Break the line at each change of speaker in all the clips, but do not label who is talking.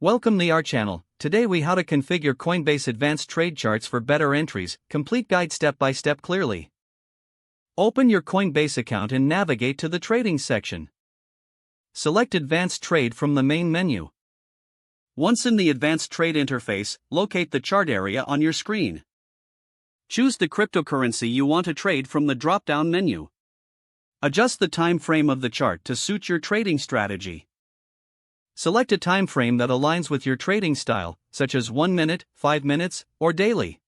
Welcome to our channel. Today we how to configure Coinbase Advanced Trade charts for better entries. Complete guide step by step clearly. Open your Coinbase account and navigate to the trading section. Select Advanced Trade from the main menu. Once in the Advanced Trade interface, locate the chart area on your screen. Choose the cryptocurrency you want to trade from the drop-down menu. Adjust the time frame of the chart to suit your trading strategy. Select a time frame that aligns with your trading style, such as 1 minute, 5 minutes, or daily.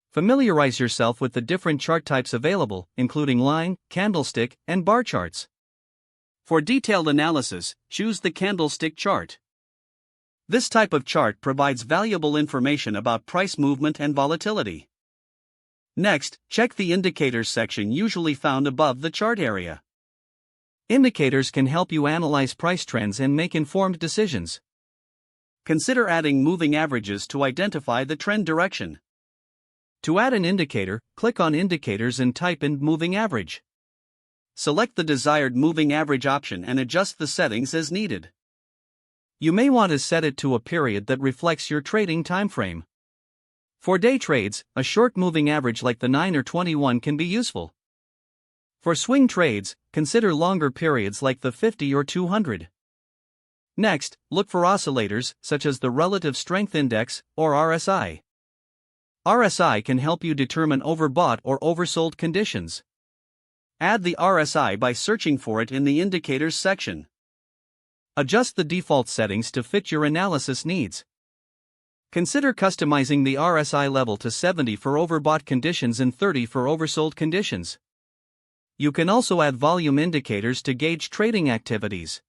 Familiarize yourself with the different chart types available, including line, candlestick, and bar charts. For detailed analysis, choose the candlestick chart. This type of chart provides valuable information about price movement and volatility. Next, check the indicators section usually found above the chart area. Indicators can help you analyze price trends and make informed decisions. Consider adding moving averages to identify the trend direction. To add an indicator, click on Indicators and type in Moving Average. Select the desired moving average option and adjust the settings as needed. You may want to set it to a period that reflects your trading time frame. For day trades, a short moving average like the 9 or 21 can be useful. For swing trades, consider longer periods like the 50 or 200. Next, look for oscillators, such as the Relative Strength Index, or RSI. RSI can help you determine overbought or oversold conditions. Add the RSI by searching for it in the Indicators section. Adjust the default settings to fit your analysis needs. Consider customizing the RSI level to 70 for overbought conditions and 30 for oversold conditions. You can also add volume indicators to gauge trading activities.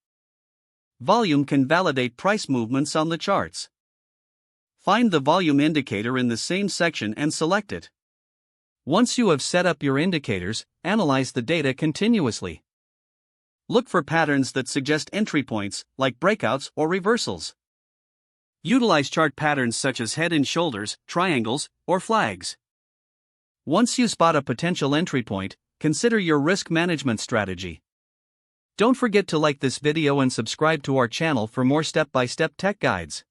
Volume can validate price movements on the charts. Find the volume indicator in the same section and select it. Once you have set up your indicators, analyze the data continuously. Look for patterns that suggest entry points, like breakouts or reversals. Utilize chart patterns such as head and shoulders, triangles, or flags. Once you spot a potential entry point, consider your risk management strategy. Don't forget to like this video and subscribe to our channel for more step-by-step tech guides.